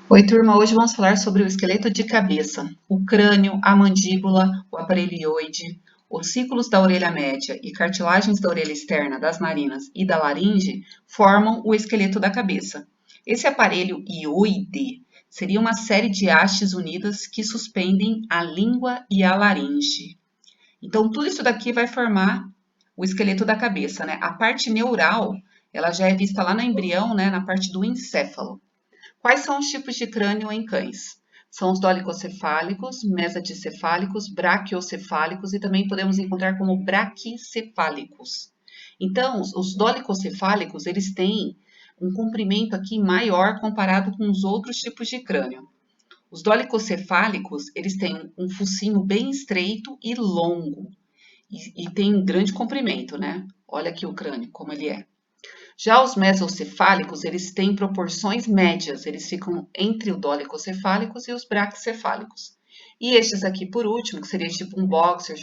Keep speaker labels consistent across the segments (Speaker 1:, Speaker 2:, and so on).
Speaker 1: Oi, turma. Hoje vamos falar sobre o esqueleto de cabeça, o crânio, a mandíbula, o aparelho ilhoide, os círculos da orelha média e cartilagens da orelha externa, das narinas e da laringe formam o esqueleto da cabeça. Esse aparelho ilhoide seria uma série de hastes unidas que suspendem a língua e a laringe. Então, tudo isso daqui vai formar o esqueleto da cabeça, né? A parte neural, ela já é vista lá no embrião, né? Na parte do encéfalo. Quais são os tipos de crânio em cães? São os dolicocefálicos, mesadicefálicos, braquiocefálicos e também podemos encontrar como braquicefálicos. Então, os dolicocefálicos, eles têm um comprimento aqui maior comparado com os outros tipos de crânio. Os dolicocefálicos, eles têm um focinho bem estreito e longo e tem um grande comprimento, né? Olha aqui o crânio, como ele é. Já os mesocefálicos, eles têm proporções médias, eles ficam entre o dolicocefálicos e os braquicefálicos. E estes aqui, por último, que seria tipo um boxer,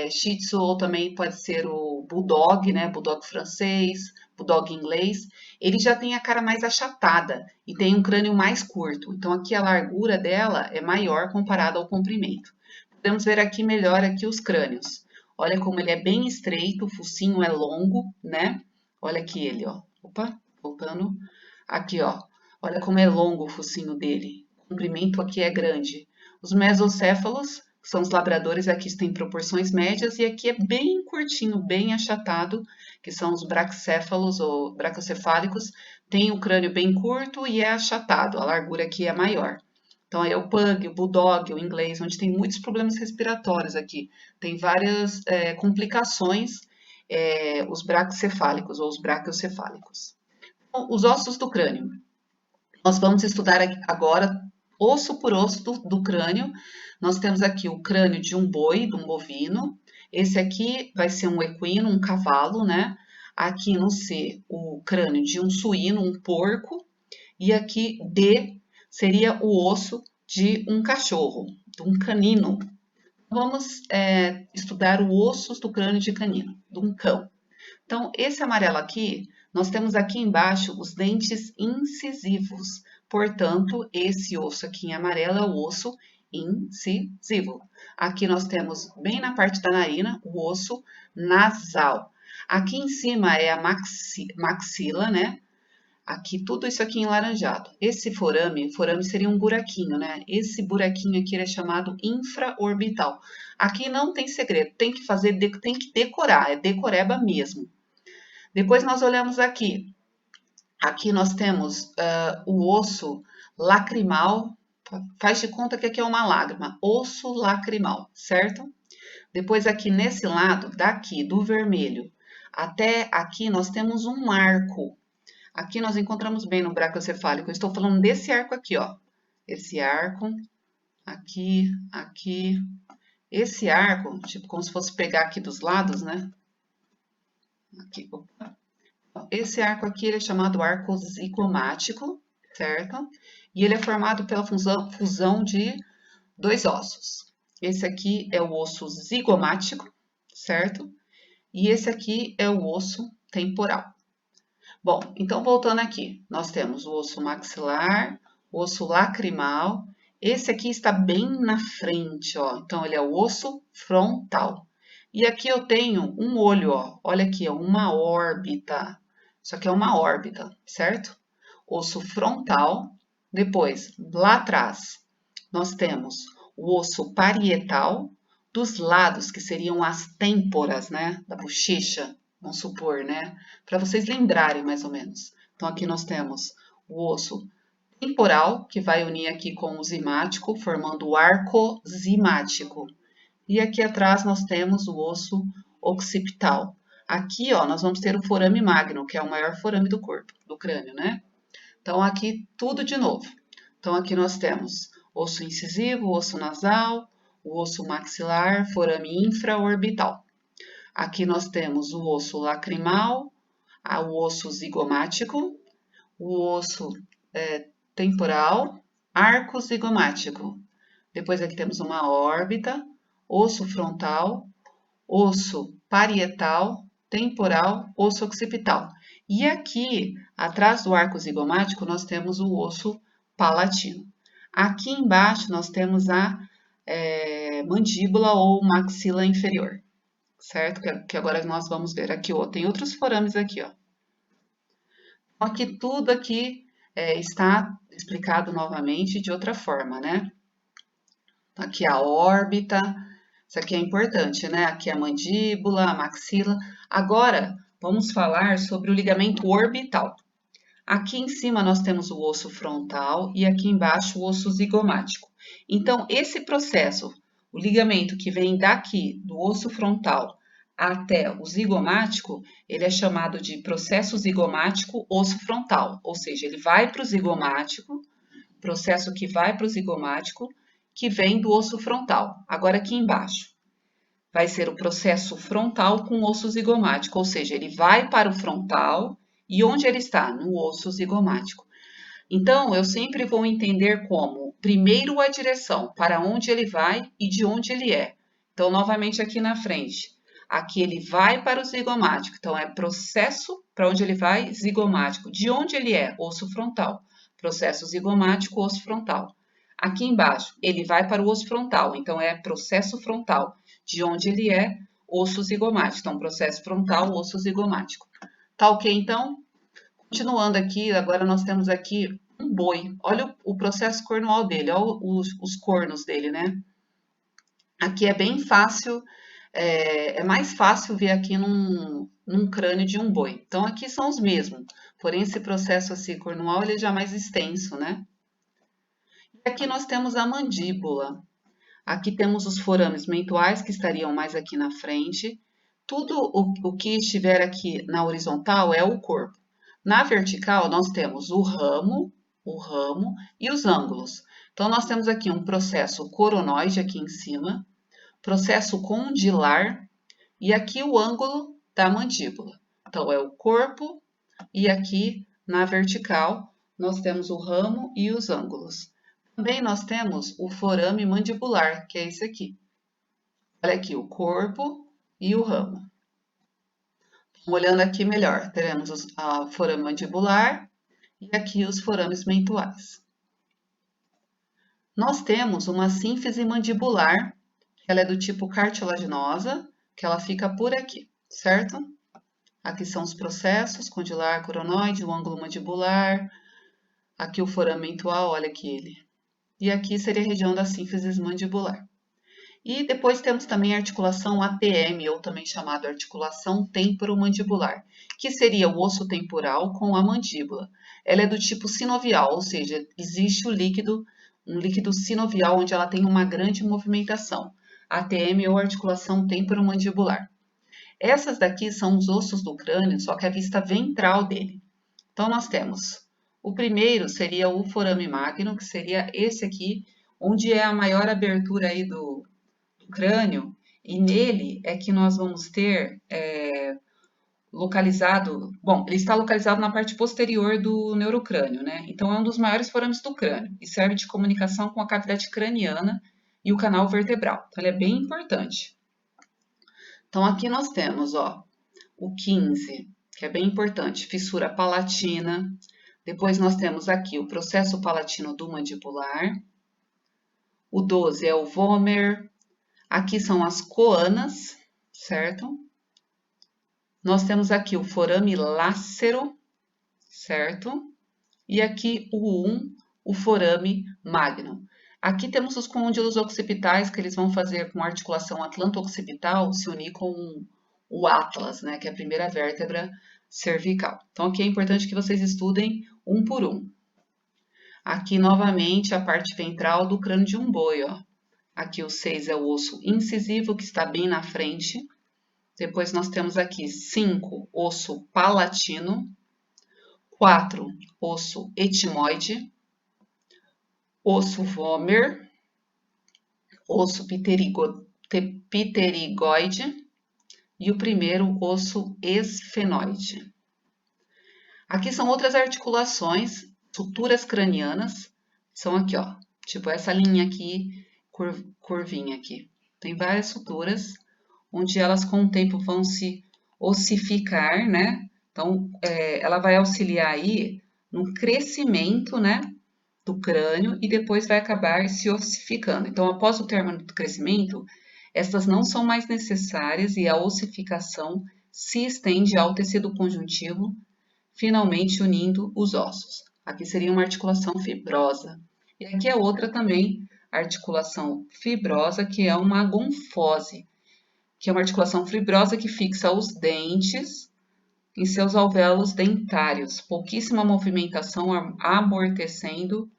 Speaker 1: shih tzu, ou também pode ser o bulldog, né? Bulldog francês, bulldog inglês. Ele já tem a cara mais achatada e tem um crânio mais curto. Então, aqui a largura dela é maior comparada ao comprimento. Podemos ver aqui melhor aqui os crânios. Olha como ele é bem estreito, o focinho é longo, né? Olha aqui ele, ó. Opa, voltando. Aqui, ó. Olha como é longo o focinho dele. O comprimento aqui é grande. Os mesocéfalos, que são os labradores, aqui têm proporções médias e aqui é bem curtinho, bem achatado, que são os braquicéfalos ou braquiocefálicos. Tem o crânio bem curto e é achatado. A largura aqui é maior. Então, aí é o pug, o bulldog, o inglês, onde tem muitos problemas respiratórios aqui. Tem várias complicações, os braquicefálicos ou os braquiocefálicos. Então, os ossos do crânio. Nós vamos estudar agora, osso por osso do crânio. Nós temos aqui o crânio de um boi, de um bovino. Esse aqui vai ser um equino, um cavalo, né? Aqui no C, o crânio de um suíno, um porco. E aqui D seria o osso de um cachorro, de um canino. Vamos estudar o osso do crânio de canino, de um cão. Então, esse amarelo aqui, nós temos aqui embaixo os dentes incisivos. Portanto, esse osso aqui em amarelo é o osso incisivo. Aqui nós temos, bem na parte da narina, o osso nasal. Aqui em cima é a maxila, né? Aqui, tudo isso aqui em laranjado. Esse forame seria um buraquinho, né? Esse buraquinho aqui é chamado infraorbital. Aqui não tem segredo, tem que fazer, tem que decorar, é decoreba mesmo. Depois nós olhamos aqui. Aqui nós temos o osso lacrimal, faz de conta que aqui é uma lágrima, osso lacrimal, certo? Depois aqui nesse lado, daqui do vermelho até aqui, nós temos um arco. Aqui nós encontramos bem no braquiocefálico. Eu estou falando desse arco aqui, ó. Esse arco, aqui, aqui. Esse arco, tipo como se fosse pegar aqui dos lados, né? Aqui, opa. Esse arco aqui ele é chamado arco zigomático, certo? E ele é formado pela fusão de dois ossos. Esse aqui é o osso zigomático, certo? E esse aqui é o osso temporal. Bom, então voltando aqui, nós temos o osso maxilar, o osso lacrimal. Esse aqui está bem na frente, ó. Então, ele é o osso frontal. E aqui eu tenho um olho, ó. Olha aqui, é uma órbita. Isso aqui é uma órbita, certo? Osso frontal. Depois, lá atrás, nós temos o osso parietal. Dos lados, que seriam as têmporas, né? Da bochecha, vamos supor, né? Para vocês lembrarem mais ou menos. Então, aqui nós temos o osso temporal, que vai unir aqui com o zimático, formando o arco zimático. E aqui atrás nós temos o osso occipital. Aqui, ó, nós vamos ter o forame magno, que é o maior forame do corpo, do crânio, né? Então, aqui tudo de novo. Então, aqui nós temos osso incisivo, osso nasal, o osso maxilar, forame infraorbital. Aqui nós temos o osso lacrimal, o osso zigomático, o osso temporal, arco zigomático. Depois aqui temos uma órbita, osso frontal, osso parietal, temporal, osso occipital. E aqui, atrás do arco zigomático, nós temos o osso palatino. Aqui embaixo, nós temos a mandíbula ou maxila inferior, certo? Que agora nós vamos ver aqui, ó, tem outros forames aqui, ó. Aqui tudo aqui está explicado novamente de outra forma, né? Aqui a órbita, isso aqui é importante, né? Aqui a mandíbula, a maxila. Agora, vamos falar sobre o ligamento orbital. Aqui em cima nós temos o osso frontal e aqui embaixo o osso zigomático. Então, esse processo, o ligamento que vem daqui, do osso frontal, até o zigomático, ele é chamado de processo zigomático osso frontal, ou seja, ele vai para o zigomático, processo que vai para o zigomático, que vem do osso frontal. Agora aqui embaixo, vai ser o processo frontal com osso zigomático, ou seja, ele vai para o frontal e onde ele está? No osso zigomático. Então, eu sempre vou entender como, primeiro, a direção, para onde ele vai e de onde ele é. Então, novamente aqui na frente. Aqui ele vai para o zigomático, então é processo para onde ele vai, zigomático. De onde ele é? Osso frontal. Processo zigomático, osso frontal. Aqui embaixo, ele vai para o osso frontal, então é processo frontal. De onde ele é, osso zigomático. Então, processo frontal, osso zigomático. Tá ok, então? Continuando aqui, agora nós temos aqui um boi. Olha o processo cornual dele, olha os cornos dele, né? Aqui é bem fácil, é mais fácil ver aqui num crânio de um boi. Então, aqui são os mesmos, porém esse processo assim, cornual ele é já mais extenso, né? E aqui nós temos a mandíbula. Aqui temos os forames mentuais, que estariam mais aqui na frente. Tudo o que estiver aqui na horizontal é o corpo. Na vertical, nós temos o ramo e os ângulos. Então, nós temos aqui um processo coronoide aqui em cima, processo condilar e aqui o ângulo da mandíbula. Então, é o corpo e aqui na vertical nós temos o ramo e os ângulos. Também nós temos o forame mandibular, que é esse aqui. Olha aqui o corpo e o ramo. Olhando aqui melhor, teremos o forame mandibular e aqui os forames mentuais. Nós temos uma sínfise mandibular, que ela é do tipo cartilaginosa, que ela fica por aqui, certo? Aqui são os processos, condilar, coronoide, o ângulo mandibular, aqui o forame mentual, olha aqui ele. E aqui seria a região da sínfise mandibular. E depois temos também a articulação ATM, ou também chamada articulação temporomandibular, que seria o osso temporal com a mandíbula. Ela é do tipo sinovial, ou seja, existe um líquido sinovial onde ela tem uma grande movimentação. ATM ou articulação temporomandibular. Essas daqui são os ossos do crânio, só que a vista ventral dele. Então, nós temos o primeiro seria o forame magno, que seria esse aqui, onde é a maior abertura aí do crânio, e nele é que nós vamos ter localizado, bom, ele está localizado na parte posterior do neurocrânio, né? Então é um dos maiores forames do crânio e serve de comunicação com a cavidade craniana e o canal vertebral. Então ele é bem importante. Então aqui nós temos, ó, o 15, que é bem importante, fissura palatina. Depois nós temos aqui o processo palatino do mandibular. O 12 é o vomer. Aqui são as coanas, certo? Nós temos aqui o forame lácero, certo? E aqui o 1, o forame magno. Aqui temos os côndilos occipitais, que eles vão fazer com a articulação atlanto-occipital se unir com o atlas, né? Que é a primeira vértebra cervical. Então, aqui é importante que vocês estudem um por um. Aqui, novamente, a parte ventral do crânio de um boi, ó. Aqui o 6 é o osso incisivo, que está bem na frente. Depois nós temos aqui 5, osso palatino. 4, osso etimoide. Osso vomer. Osso pterigoide. E o primeiro, osso esfenoide. Aqui são outras articulações, suturas cranianas. São aqui, ó. Tipo essa linha aqui, curvinha aqui. Tem várias suturas, onde elas com o tempo vão se ossificar, né? Então, ela vai auxiliar aí no crescimento, né, do crânio e depois vai acabar se ossificando. Então, após o término do crescimento, estas não são mais necessárias e a ossificação se estende ao tecido conjuntivo, finalmente unindo os ossos. Aqui seria uma articulação fibrosa. E aqui é outra também articulação fibrosa, que é uma agonfose, que é uma articulação fibrosa que fixa os dentes em seus alvéolos dentários, pouquíssima movimentação amortecendo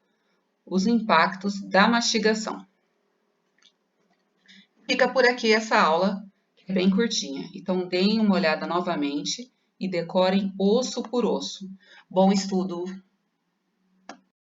Speaker 1: os impactos da mastigação. Fica por aqui essa aula, que é bem curtinha. Então, deem uma olhada novamente e decorem osso por osso. Bom estudo!